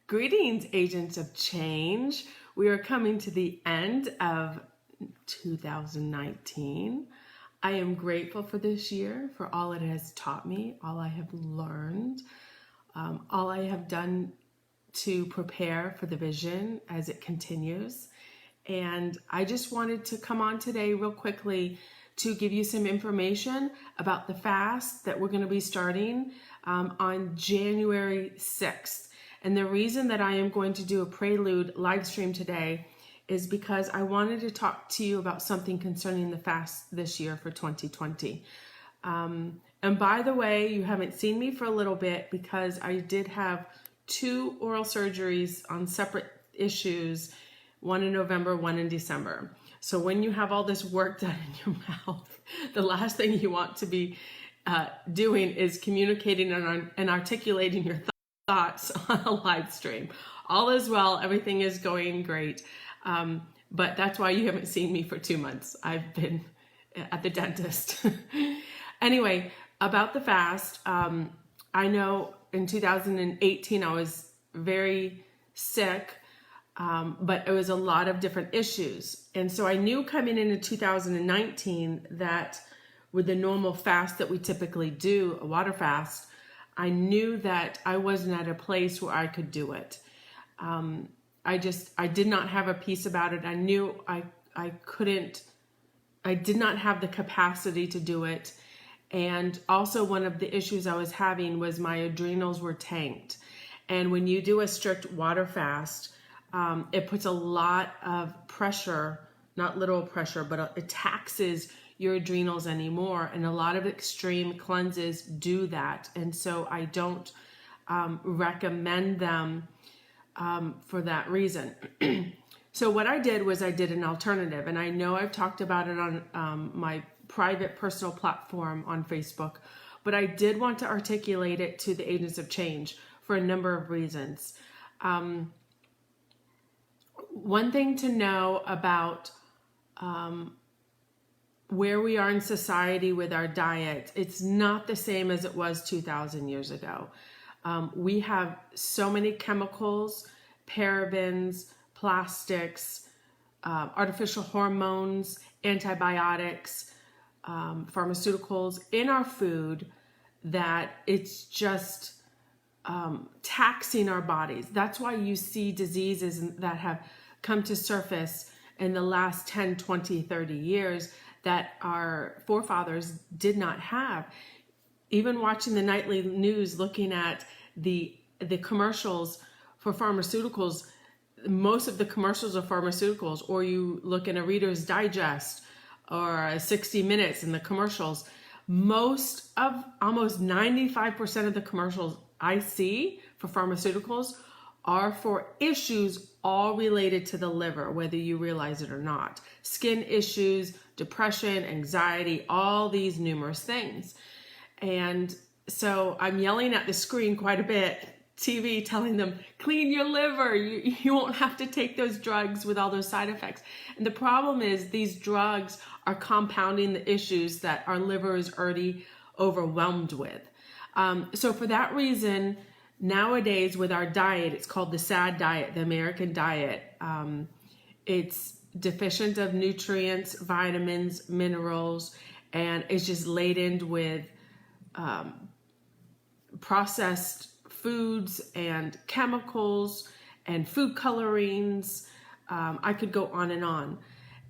Greetings, agents of change. We are coming to the end of 2019. I am grateful for this year, for all it has taught me, all I have learned, all I have done to prepare for the vision as it continues. And I just wanted to come on today real quickly to give you some information about the fast that we're going to be starting on January 6th. And the reason that I am going to do a prelude live stream today is because I wanted to talk to you about something concerning the fast this year for 2020. And by the way, you haven't seen me for a little bit because I did have 2 oral surgeries on separate issues, one in November, one in December. So when you have all this work done in your mouth, the last thing you want to be doing is communicating and articulating your thoughts on a live stream. All is well, everything is going great, but that's why you haven't seen me for 2 months. I've been at the dentist. Anyway, about the fast, I know in 2018 I was very sick, but it was a lot of different issues. And so I knew coming into 2019 that with the normal fast that we typically do, a water fast, I knew that I wasn't at a place where I could do it. I did not have a peace about it. I knew I did not have the capacity to do it. And also one of the issues I was having was my adrenals were tanked. And when you do a strict water fast, it puts a lot of pressure, not literal pressure, but it taxes your adrenals anymore, and a lot of extreme cleanses do that, and so I don't recommend them for that reason. So what I did was I did an alternative, and I know I've talked about it on my private personal platform on Facebook, but I did want to articulate it to the agents of change for a number of reasons. One thing to know about where we are in society with our diet, it's not the same as it was 2,000 years ago. We have so many chemicals, parabens, plastics, artificial hormones, antibiotics, pharmaceuticals in our food that it's just taxing our bodies. That's why you see diseases that have come to surface in the last 10, 20, 30 years that our forefathers did not have. Even watching the nightly news, looking at the commercials for pharmaceuticals, most of the commercials are pharmaceuticals, or you look in a Reader's Digest or a 60 Minutes in the commercials, almost 95% of the commercials I see for pharmaceuticals are for issues all related to the liver, whether you realize it or not. Skin issues, depression, anxiety, all these numerous things. And so I'm yelling at the screen quite a bit, TV, telling them, clean your liver. You won't have to take those drugs with all those side effects. And the problem is these drugs are compounding the issues that our liver is already overwhelmed with. So for that reason, nowadays with our diet, it's called the SAD diet, the American diet. It's deficient of nutrients, vitamins, minerals, and it's just laden with processed foods and chemicals and food colorings. I could go on and on.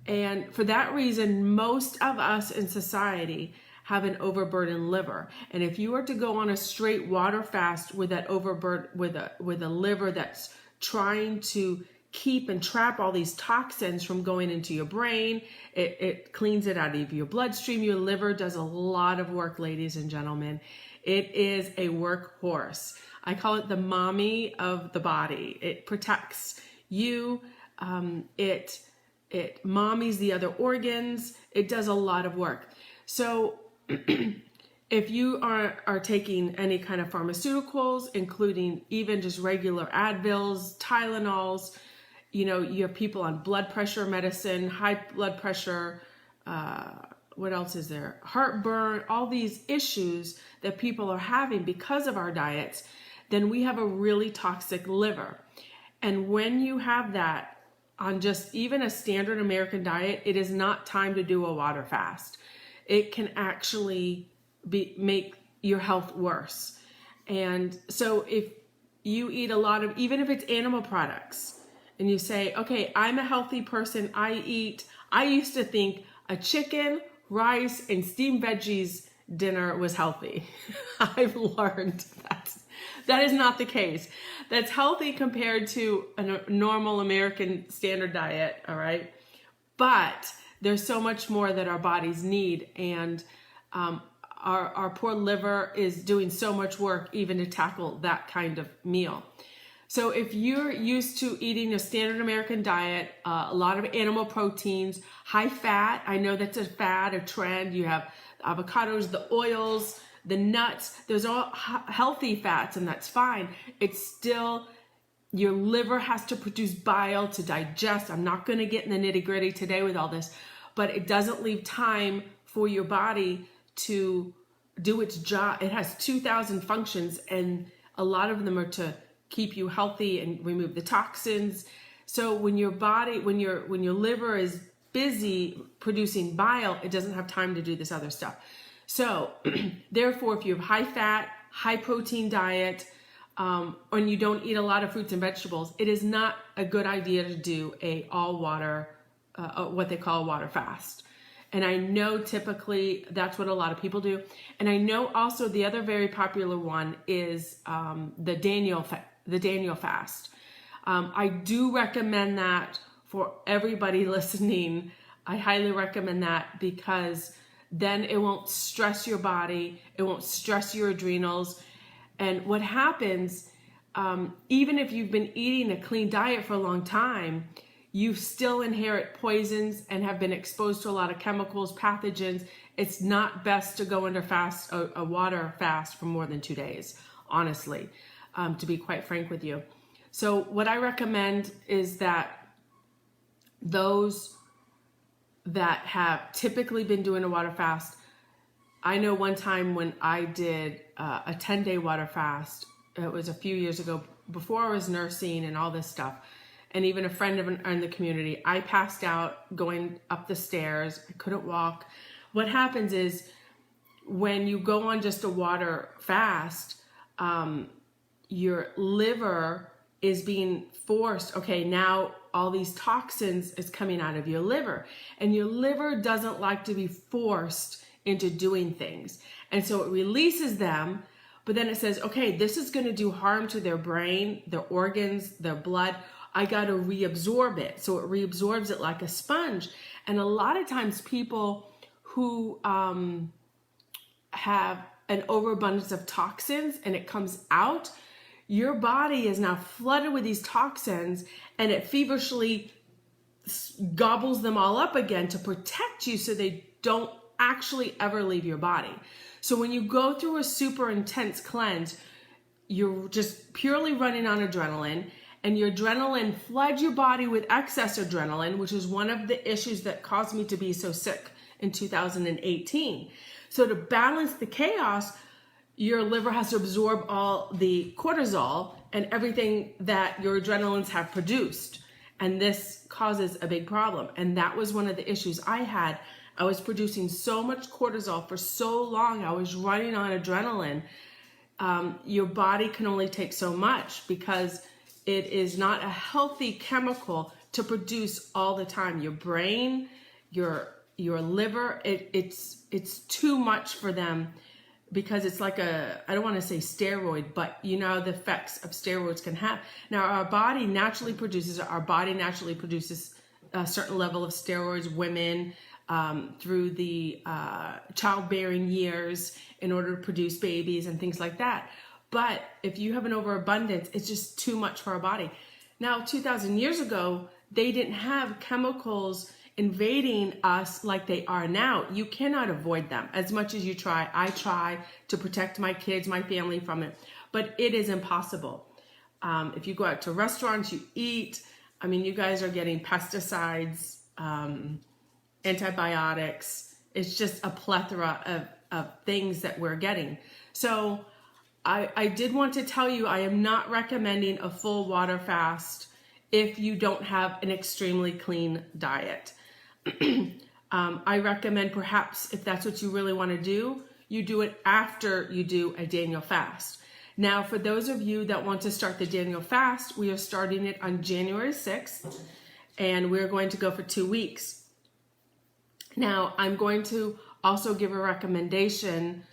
And for that reason, most of us in society have an overburdened liver. And if you were to go on a straight water fast with that with a liver that's trying to keep and trap all these toxins from going into your brain, it cleans it out of your bloodstream. Your liver does a lot of work, ladies and gentlemen. It is a workhorse. I call it the mommy of the body. It protects you. It mommies the other organs. It does a lot of work. So if you are taking any kind of pharmaceuticals, including even just regular Advils, Tylenols, you have people on blood pressure medicine, high blood pressure, what else is there? Heartburn, all these issues that people are having because of our diets, then we have a really toxic liver. And when you have that on just even a standard American diet, it is not time to do a water fast. It can actually make your health worse. And so if you eat a lot of, even if it's animal products, and you say, okay, I'm a healthy person, I used to think a chicken, rice, and steamed veggies dinner was healthy. I've learned that is not the case. That's healthy compared to a normal American standard diet, all right? But there's so much more that our bodies need, and our poor liver is doing so much work even to tackle that kind of meal. So if you're used to eating a standard American diet, a lot of animal proteins, high fat, I know that's a fad, a trend. You have avocados, the oils, the nuts, those are all healthy fats, and that's fine. It's still, your liver has to produce bile to digest. I'm not going to get in the nitty gritty today with all this, but it doesn't leave time for your body to do its job. It has 2,000 functions, and a lot of them are to keep you healthy and remove the toxins. So when your body, when your liver is busy producing bile, it doesn't have time to do this other stuff. So therefore, if you have high fat, high protein diet, and you don't eat a lot of fruits and vegetables, it is not a good idea to do a all water, what they call a water fast. And I know typically that's what a lot of people do. And I know also the other very popular one is the Daniel fast. I do recommend that for everybody listening. I highly recommend that because then it won't stress your body. It won't stress your adrenals. And what happens, even if you've been eating a clean diet for a long time, you still inherit poisons and have been exposed to a lot of chemicals, pathogens. It's not best to go under a water fast for more than 2 days, honestly, to be quite frank with you. So what I recommend is that those that have typically been doing a water fast, I know one time when I did a 10-day water fast, it was a few years ago, before I was nursing and all this stuff, and even a friend in the community, I passed out going up the stairs. I couldn't walk. What happens is when you go on just a water fast, your liver is being forced, okay, now all these toxins is coming out of your liver, and your liver doesn't like to be forced into doing things. And so it releases them, but then it says, okay, this is going to do harm to their brain, their organs, their blood. I got to reabsorb it. So it reabsorbs it like a sponge. And a lot of times people who have an overabundance of toxins and it comes out, your body is now flooded with these toxins and it feverishly gobbles them all up again to protect you so they don't actually ever leave your body. So when you go through a super intense cleanse, you're just purely running on adrenaline, and your adrenaline floods your body with excess adrenaline, which is one of the issues that caused me to be so sick in 2018. So to balance the chaos, your liver has to absorb all the cortisol and everything that your adrenalines have produced. And this causes a big problem. And that was one of the issues I had. I was producing so much cortisol for so long. I was running on adrenaline. Your body can only take so much because it is not a healthy chemical to produce all the time. Your brain, your liver, it's too much for them because it's like I don't want to say steroid, but you know the effects of steroids can have. Now our body naturally produces a certain level of steroids, women, through the childbearing years in order to produce babies and things like that. But if you have an overabundance, it's just too much for our body. Now, 2,000 years ago, they didn't have chemicals invading us like they are now. You cannot avoid them as much as you try. I try to protect my kids, my family from it, but it is impossible. If you go out to restaurants, you eat, I mean, you guys are getting pesticides, antibiotics. It's just a plethora of things that we're getting. So I did want to tell you, I am not recommending a full water fast if you don't have an extremely clean diet. I recommend perhaps if that's what you really want to do, you do it after you do a Daniel fast. Now, for those of you that want to start the Daniel fast, we are starting it on January 6th, and we're going to go for 2 weeks. Now, I'm going to also give a recommendation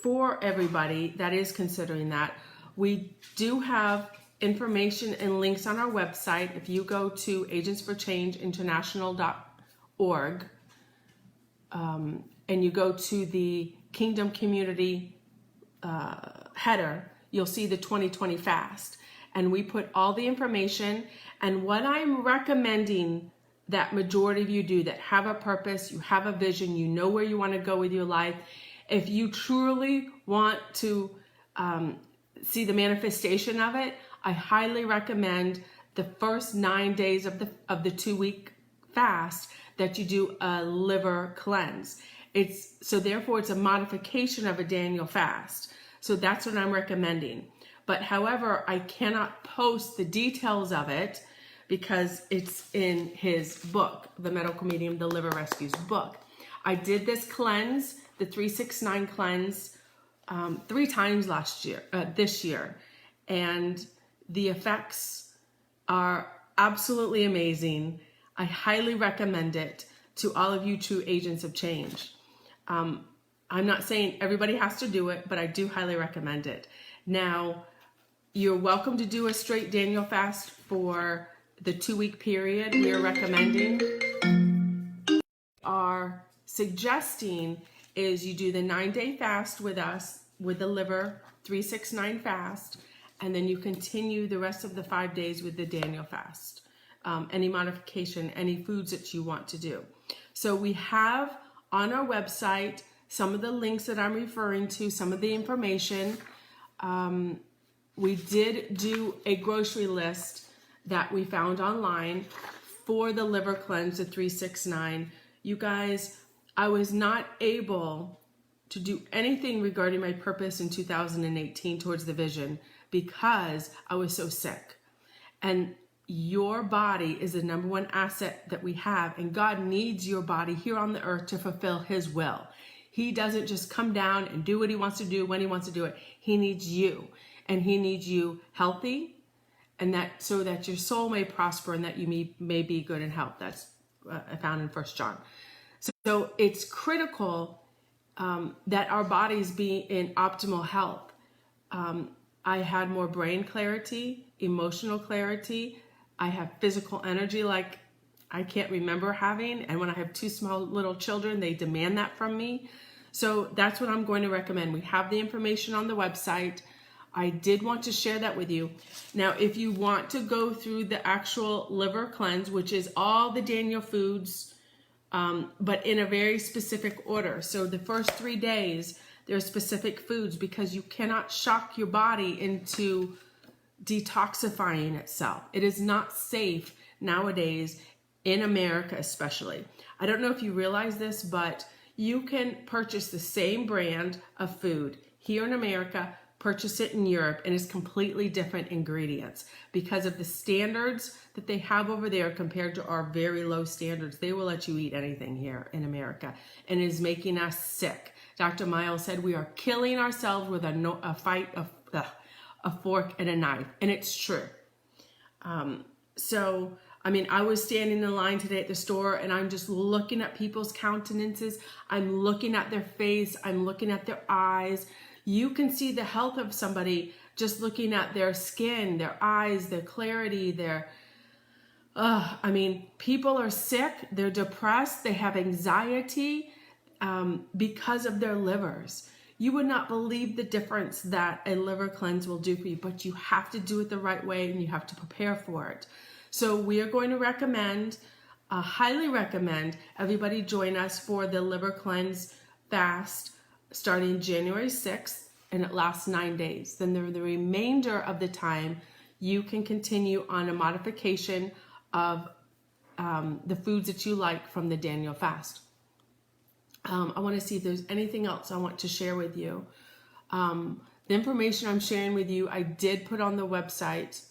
for everybody that is considering that. We do have information and links on our website. If you go to agentsforchangeinternational.org and you go to the Kingdom Community header, you'll see the 2020 fast. And we put all the information, and what I'm recommending that majority of you do that have a purpose, you have a vision, you know where you want to go with your life. If you truly want to see the manifestation of it, I highly recommend the first 9 days of the 2-week fast that you do a liver cleanse. Therefore it's a modification of a Daniel fast. So that's what I'm recommending. But however, I cannot post the details of it because it's in his book, The Medical Medium, The Liver Rescues book. I did this cleanse, the 369 cleanse, 3 times this year. And the effects are absolutely amazing. I highly recommend it to all of you true agents of change. I'm not saying everybody has to do it, but I do highly recommend it. Now, you're welcome to do a straight Daniel fast for the 2-week period we are recommending. Our suggesting is you do the 9-day fast with us, with the liver 369 fast, and then you continue the rest of the 5 days with the Daniel fast. Any modification, any foods that you want to do. So we have on our website some of the links that I'm referring to, some of the information. We did do a grocery list that we found online for the liver cleanse, the 369. You guys, I was not able to do anything regarding my purpose in 2018 towards the vision because I was so sick. And your body is the number one asset that we have, and God needs your body here on the earth to fulfill his will. He doesn't just come down and do what he wants to do when he wants to do it. He needs you, and he needs you healthy, and that so that your soul may prosper and that you may be good in health. That's found in 1 John. So it's critical that our bodies be in optimal health. I had more brain clarity, emotional clarity. I have physical energy like I can't remember having. And when I have 2 small little children, they demand that from me. So that's what I'm going to recommend. We have the information on the website. I did want to share that with you. Now, if you want to go through the actual liver cleanse, which is all the Daniel foods, but in a very specific order. So the first 3 days, there's specific foods because you cannot shock your body into detoxifying itself. It is not safe nowadays in America, especially. I don't know if you realize this, but you can purchase the same brand of food here in America, purchase it in Europe, and it's completely different ingredients because of the standards that they have over there compared to our very low standards. They will let you eat anything here in America, and it is making us sick. Dr. Miles said we are killing ourselves with a fork and a knife, and it's true. I was standing in line today at the store, and I'm just looking at people's countenances. I'm looking at their face. I'm looking at their eyes. You can see the health of somebody just looking at their skin, their eyes, their clarity, people are sick. They're depressed. They have anxiety because of their livers. You would not believe the difference that a liver cleanse will do for you, but you have to do it the right way and you have to prepare for it. So we are going to highly recommend everybody join us for the liver cleanse fast starting January 6th, and it lasts 9 days. Then the remainder of the time, you can continue on a modification of the foods that you like from the Daniel fast. I want to see if there's anything else I want to share with you. The information I'm sharing with you, I did put on the website.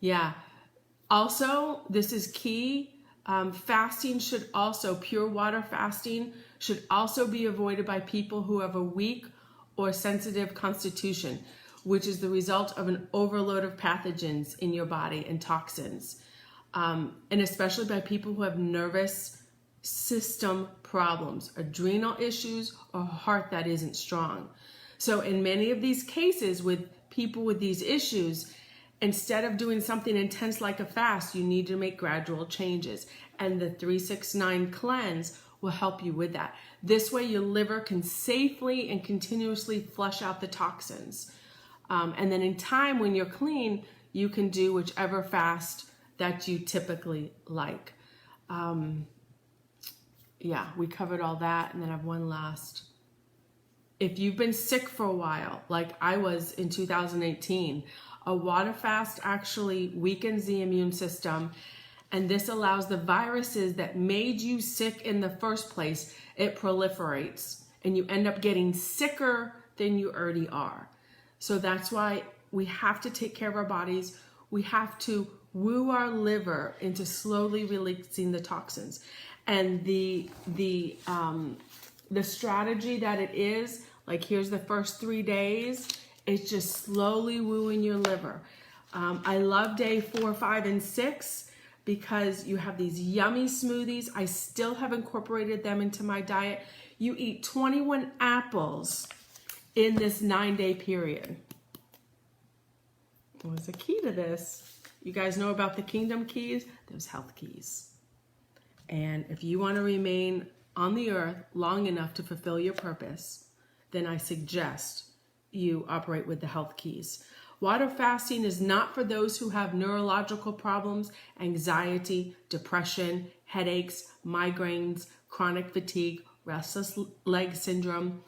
Yeah. Also, this is key. Fasting should also, pure water fasting should also be avoided by people who have a weak or sensitive constitution, which is the result of an overload of pathogens in your body and toxins. And especially by people who have nervous system problems, adrenal issues, or heart that isn't strong. So in many of these cases with people with these issues, instead of doing something intense like a fast, you need to make gradual changes. And the 369 cleanse will help you with that. This way your liver can safely and continuously flush out the toxins. And then in time when you're clean, you can do whichever fast that you typically like. Yeah, we covered all that. And then I have one last. If you've been sick for a while, like I was in 2018, a water fast actually weakens the immune system. And this allows the viruses that made you sick in the first place, it proliferates. And you end up getting sicker than you already are. So that's why we have to take care of our bodies. We have to woo our liver into slowly releasing the toxins. And the strategy that it is, like here's the first 3 days, it's just slowly wooing your liver. I love day 4, 5, and 6 because you have these yummy smoothies. I still have incorporated them into my diet. You eat 21 apples in this 9-day period. What's the key to this? You guys know about the kingdom keys? There's health keys. And if you want to remain on the earth long enough to fulfill your purpose, then I suggest you operate with the health keys. Water fasting is not for those who have neurological problems, anxiety, depression, headaches, migraines, chronic fatigue, restless leg syndrome,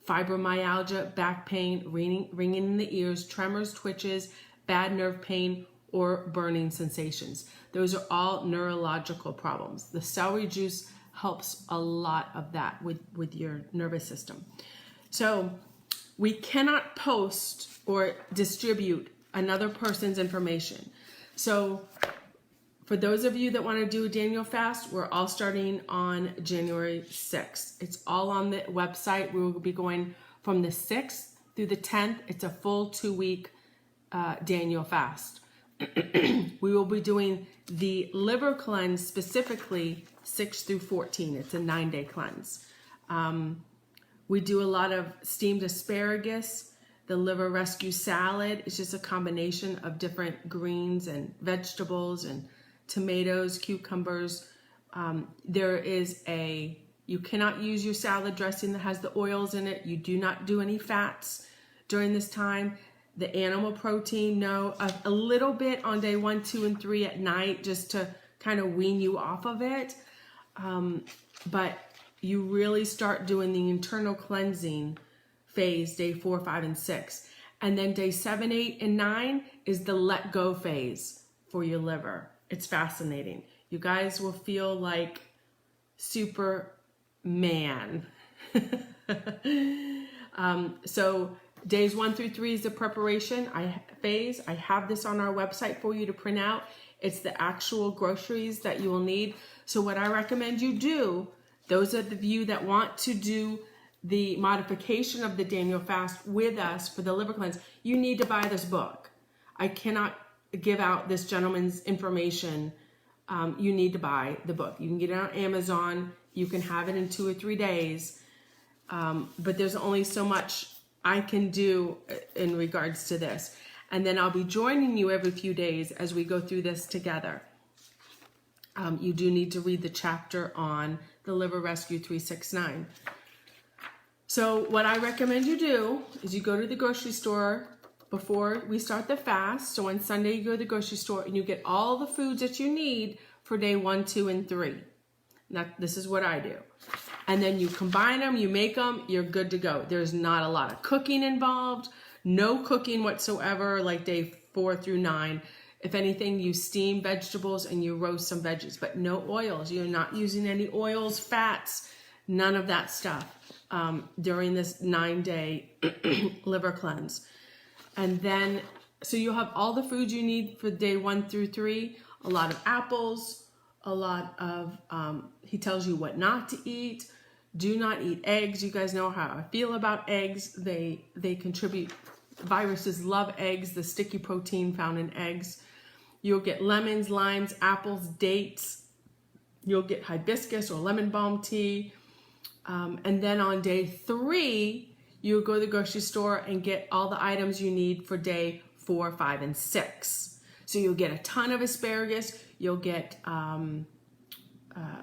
fibromyalgia, back pain, ringing in the ears, tremors, twitches, bad nerve pain, or burning sensations. Those are all neurological problems. The celery juice helps a lot of that with your nervous system. So we cannot post or distribute another person's information. So for those of you that want to do a Daniel fast, we're all starting on January 6th. It's all on the website. We will be going from the 6th through the 10th. It's a full 2-week Daniel fast. We will be doing the liver cleanse specifically 6 through 14. It's a 9-day cleanse. We do a lot of steamed asparagus, the liver rescue salad. It's just a combination of different greens and vegetables and tomatoes, cucumbers. You cannot use your salad dressing that has the oils in it. You do not do any fats during this time. The animal protein, no, a little bit on day 1, 2, and 3 at night just to kind of wean you off of it. But you really start doing the internal cleansing phase day 4, 5, and 6. And then day 7, 8, and 9 is the let go phase for your liver. It's fascinating. You guys will feel like Superman. So days 1 through 3 is the preparation phase. I have this on our website for you to print out. It's the actual groceries that you will need. So what I recommend you do, those of you that want to do the modification of the Daniel fast with us for the liver cleanse, you need to buy this book. I cannot give out this gentleman's information. You need to buy the book. You can get it on Amazon. You can have it in 2 or 3 days. But there's only so much I can do in regards to this. And then I'll be joining you every few days as we go through this together. You do need to read the chapter on the Liver Rescue 369. So what I recommend you do is you go to the grocery store before we start the fast. So on Sunday, you go to the grocery store and you get all the foods that you need for day 1, 2, and 3. Now, this is what I do. And then you combine them, you make them, you're good to go. There's not a lot of cooking involved, no cooking whatsoever, like day 4 through 9. If anything, you steam vegetables and you roast some veggies, but no oils. You're not using any oils, fats, none of that stuff. during this 9-day liver cleanse. And then, so you'll have all the foods you need for day 1 through 3, a lot of apples, a lot of, he tells you what not to eat. Do not eat eggs. You guys know how I feel about eggs. They contribute, viruses love eggs, the sticky protein found in eggs. You'll get lemons, limes, apples, dates. You'll get hibiscus or lemon balm tea. And then on day 3, you'll go to the grocery store and get all the items you need for day 4, 5, and 6. So you'll get a ton of asparagus. You'll get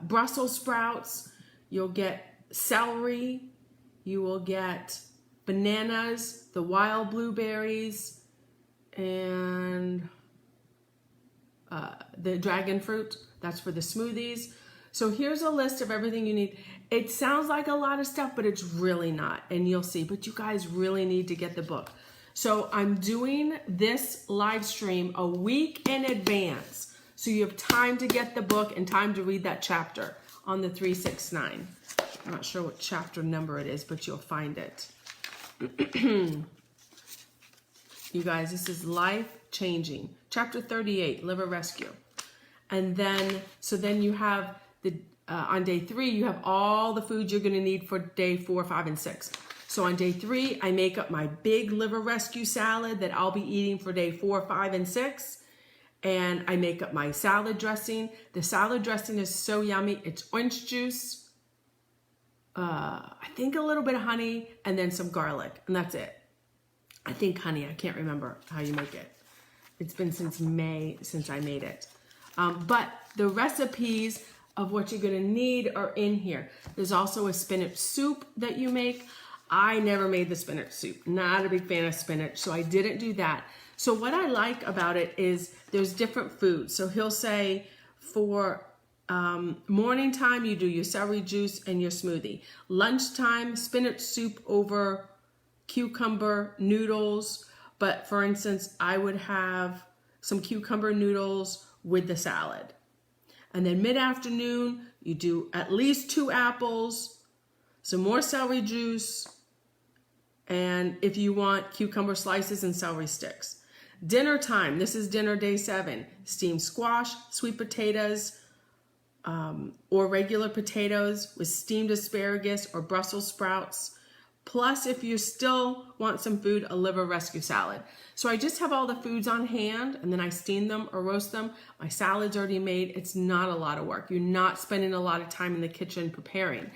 Brussels sprouts. You'll get celery. You will get bananas, the wild blueberries, and the dragon fruit. That's for the smoothies. So here's a list of everything you need. It sounds like a lot of stuff, but it's really not, and you'll see. But you guys really need to get the book. So I'm doing this live stream a week in advance, so you have time to get the book and time to read that chapter on the 369. I'm not sure what chapter number it is, but you'll find it. You guys, this is life-changing. Chapter 38, Liver Rescue. And then, so then you have the, on day 3, you have all the food you're going to need for day 4, 5, and 6. So on day 3, I make up my big liver rescue salad that I'll be eating for day 4, 5, and 6. And I make up my salad dressing. The salad dressing is so yummy. It's orange juice, I think a little bit of honey, and then some garlic. And that's it. I think honey. I can't remember how you make it. It's been since May since I made it. But the recipes of what you're going to need are in here. There's also a spinach soup that you make. I never made the spinach soup. Not a big fan of spinach, so I didn't do that. So what I like about it is there's different foods. So he'll say for morning time, you do your celery juice and your smoothie. Lunchtime, spinach soup over cucumber noodles. But for instance, I would have some cucumber noodles with the salad. And then mid-afternoon, you do at least 2 apples, some more celery juice, and if you want, cucumber slices and celery sticks. Dinner time, this is dinner day 7. Steamed squash, sweet potatoes, or regular potatoes with steamed asparagus or Brussels sprouts. Plus, if you still want some food, a liver rescue salad. So I just have all the foods on hand, and then I steam them or roast them. My salad's already made. It's not a lot of work. You're not spending a lot of time in the kitchen preparing.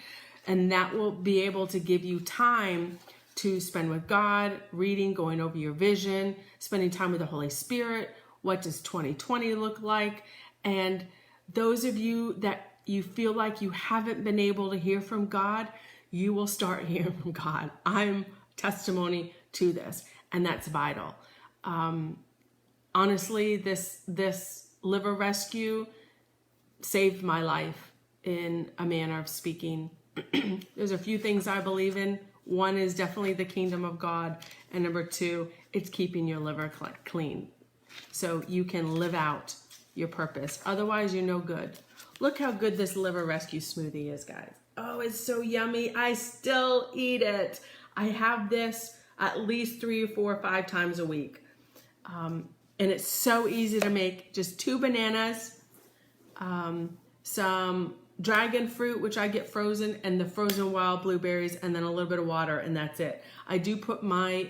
And that will be able to give you time to spend with God, reading, going over your vision, spending time with the Holy Spirit. What does 2020 look like? And those of you that you feel like you haven't been able to hear from God, you will start hearing from God. I'm testimony to this, and that's vital. Honestly, this liver rescue saved my life in a manner of speaking. There's a few things I believe in. One is definitely the kingdom of God, and number 2, it's keeping your liver clean so you can live out your purpose. Otherwise, you're no good. Look how good this liver rescue smoothie is, guys. Oh, it's so yummy. I still eat it. I have this at least 3 or 4 or 5 times a week. And it's so easy to make. Just 2 bananas, some dragon fruit, which I get frozen, and the frozen wild blueberries, and then a little bit of water, and that's it. I do put my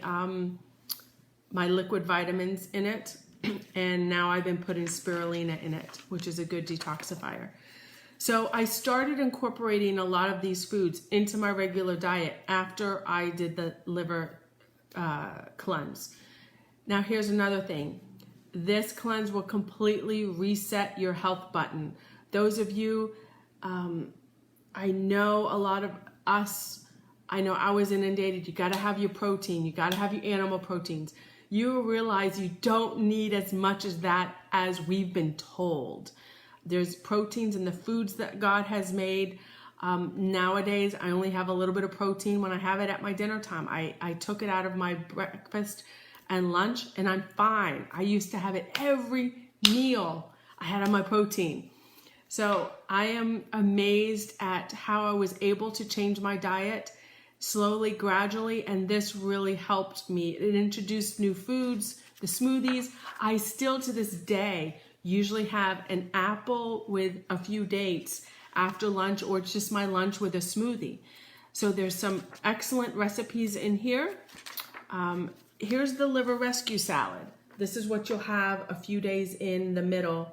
my liquid vitamins in it, and now I've been putting spirulina in it, which is a good detoxifier. So I started incorporating a lot of these foods into my regular diet after I did the liver cleanse. Now here's another thing. This cleanse will completely reset your health button. Those of you, I know a lot of us, I know I was inundated. You got to have your protein. You got to have your animal proteins. You realize you don't need as much as that as we've been told. There's proteins in the foods that God has made. Nowadays, I only have a little bit of protein when I have it at my dinner time. I took it out of my breakfast and lunch, and I'm fine. I used to have it every meal. I had on my protein. So I am amazed at how I was able to change my diet. slowly, gradually, and this really helped me. It introduced new foods, the smoothies. I still to this day usually have an apple with a few dates after lunch, or it's just my lunch with a smoothie. So there's some excellent recipes in here. Here's the liver rescue salad. This is what you'll have a few days in the middle.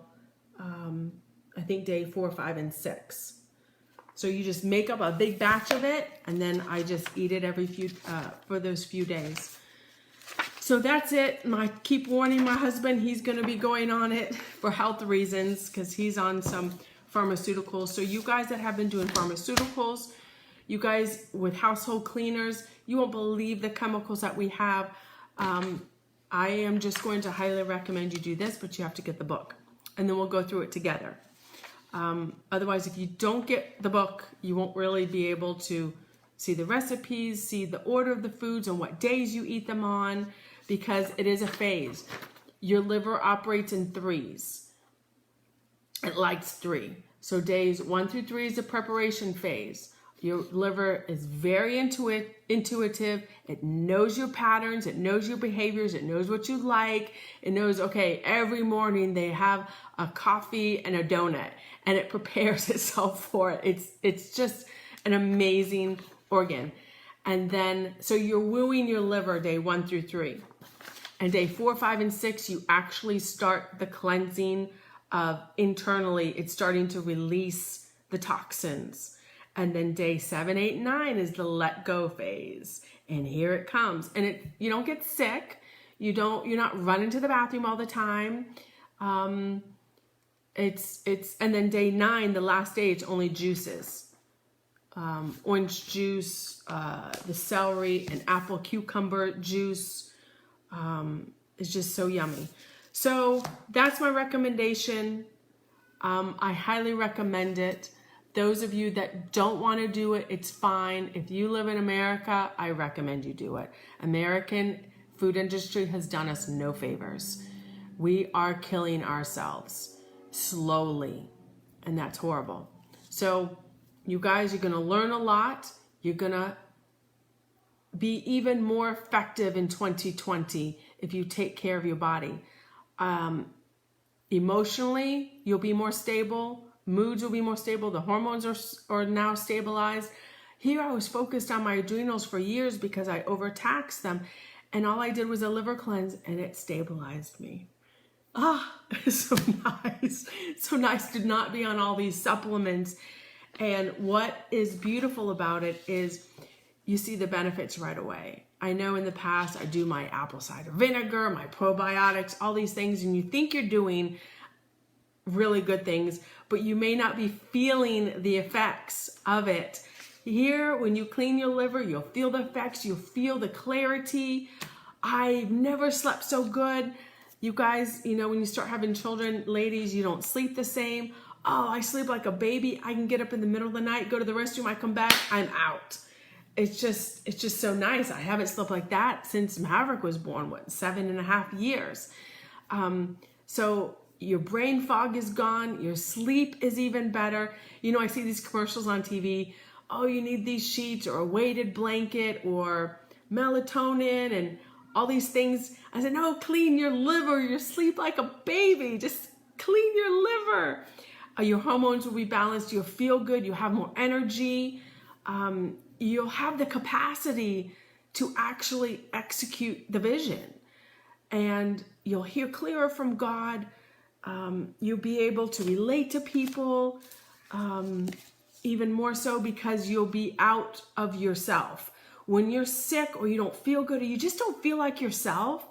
I think day 4, 5, and 6. So you just make up a big batch of it, and then I just eat it every for those few days. So that's it. And I keep warning my husband, he's going to be going on it for health reasons because he's on some pharmaceuticals. So you guys that have been doing pharmaceuticals, you guys with household cleaners, you won't believe the chemicals that we have. I am just going to highly recommend you do this, but you have to get the book, and then we'll go through it together. Otherwise, if you don't get the book, you won't really be able to see the recipes, see the order of the foods and what days you eat them on, because it is a phase. Your liver operates in 3s. It likes 3. So days 1 through 3 is the preparation phase. Your liver is very intuitive. It knows your patterns. It knows your behaviors. It knows what you like. It knows, okay, every morning they have a coffee and a donut, and it prepares itself for it. It's just an amazing organ. And then, so you're wooing your liver day 1 through 3. And day 4, 5, and 6, you actually start the cleansing of internally. It's starting to release the toxins. And then day 7, 8, 9 is the let go phase. And here it comes. And you don't get sick. You're not running to the bathroom all the time. And then day 9, the last day, it's only juices. Orange juice, the celery and apple cucumber juice. It's just so yummy. So that's my recommendation. I highly recommend it. Those of you that don't want to do it, it's fine. If you live in America, I recommend you do it. American food industry has done us no favors. We are killing ourselves slowly, and that's horrible. So you guys, you're going to learn a lot. You're going to be even more effective in 2020 if you take care of your body. Emotionally, you'll be more stable. Moods will be more stable. The hormones are now stabilized. Here I was focused on my adrenals for years because I overtaxed them. And all I did was a liver cleanse, and it stabilized me. It's so nice. So nice to not be on all these supplements. And what is beautiful about it is you see the benefits right away. I know in the past I do my apple cider vinegar, my probiotics, all these things, and you think you're doing really good things, but you may not be feeling the effects of it. Here, when you clean your liver, you'll feel the effects, you'll feel the clarity. I've never slept so good. You guys, when you start having children, ladies, you don't sleep the same. Oh, I sleep like a baby. I can get up in the middle of the night, go to the restroom, I come back, I'm out. It's just so nice. I haven't slept like that since Maverick was born, 7.5 years. So your brain fog is gone. Your sleep is even better. I see these commercials on TV. Oh, you need these sheets or a weighted blanket or melatonin and all these things. I said, no, clean your liver. You sleep like a baby. Just clean your liver. Your hormones will be balanced. You'll feel good. You'll have more energy. You'll have the capacity to actually execute the vision. And you'll hear clearer from God. You'll be able to relate to people even more so because you'll be out of yourself. When you're sick or you don't feel good or you just don't feel like yourself,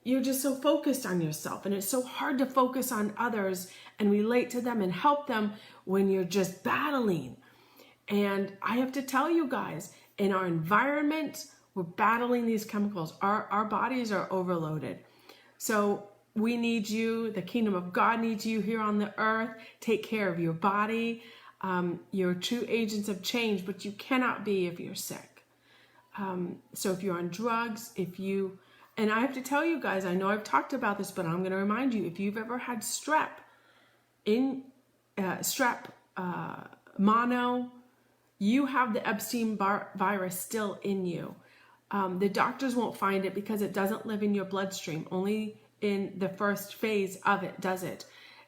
you're just so focused on yourself. And it's so hard to focus on others and relate to them and help them when you're just battling. And I have to tell you guys, in our environment, we're battling these chemicals. Our bodies are overloaded. So we need you. The kingdom of God needs you here on the earth. Take care of your body. You're true agents of change, but you cannot be if you're sick. So if you're on drugs, and I have to tell you guys, I know I've talked about this, but I'm going to remind you, if you've ever had strep, mono, You have the Epstein virus still in you. The doctors won't find it because it doesn't live in your bloodstream. Only in the first phase of it does it.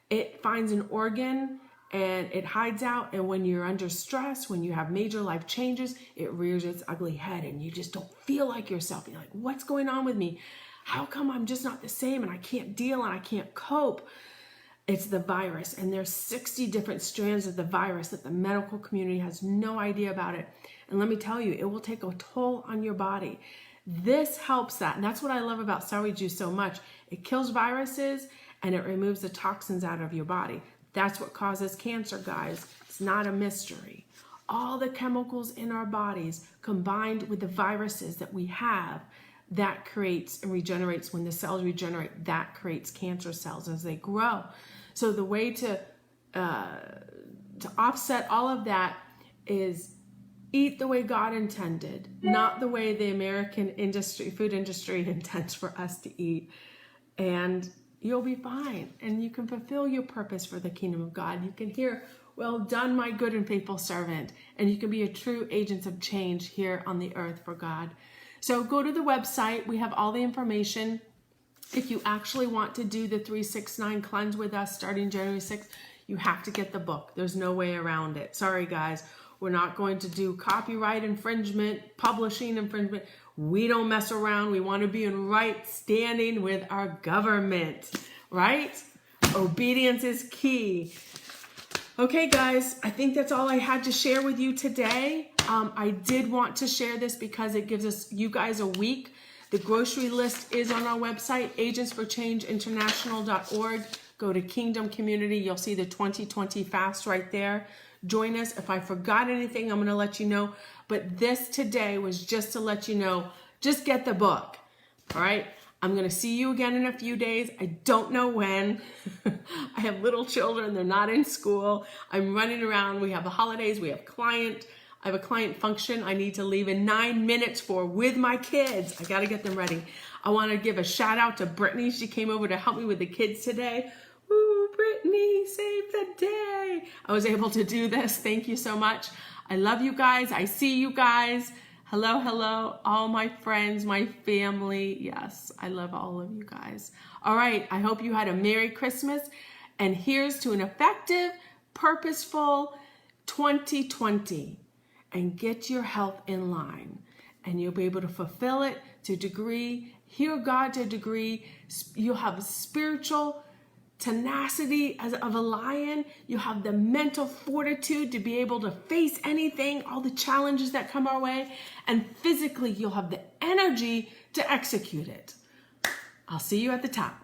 It finds an organ and it hides out. And when you're under stress, when you have major life changes, it rears its ugly head and you just don't feel like yourself. You're like, what's going on with me? How come I'm just not the same and I can't deal and I can't cope? It's the virus, and there's 60 different strands of the virus that the medical community has no idea about it. And let me tell you, it will take a toll on your body. This helps that, and that's what I love about celery juice so much. It kills viruses, and it removes the toxins out of your body. That's what causes cancer, guys. It's not a mystery. All the chemicals in our bodies combined with the viruses that we have, that creates and regenerates. When the cells regenerate, that creates cancer cells as they grow. So the way to offset all of that is eat the way God intended, not the way the American food industry intends for us to eat. And you'll be fine. And you can fulfill your purpose for the kingdom of God. You can hear, well done, my good and faithful servant. And you can be a true agent of change here on the earth for God. So go to the website. We have all the information. If you actually want to do the 369 cleanse with us starting January 6th, you have to get the book. There's no way around it. Sorry, guys. We're not going to do copyright infringement, publishing infringement. We don't mess around. We want to be in right standing with our government, right? Obedience is key. Okay, guys, I think that's all I had to share with you today. I did want to share this because it gives you guys a week. The grocery list is on our website, agentsforchangeinternational.org. Go to Kingdom Community. You'll see the 2020 fast right there. Join us. If I forgot anything, I'm going to let you know. But this today was just to let you know, just get the book. All right. I'm going to see you again in a few days. I don't know when. I have little children. They're not in school. I'm running around. We have the holidays. We have I have a client function I need to leave in 9 minutes for with my kids. I got to get them ready. I want to give a shout out to Brittany. She came over to help me with the kids today. Woo, Brittany, save the day. I was able to do this. Thank you so much. I love you guys. I see you guys. Hello, hello, all my friends, my family. Yes, I love all of you guys. All right, I hope you had a Merry Christmas. And here's to an effective, purposeful 2020. And get your health in line. And you'll be able to fulfill it to a degree, hear God to a degree. You'll have spiritual tenacity of a lion. You'll have the mental fortitude to be able to face anything, all the challenges that come our way. And physically, you'll have the energy to execute it. I'll see you at the top.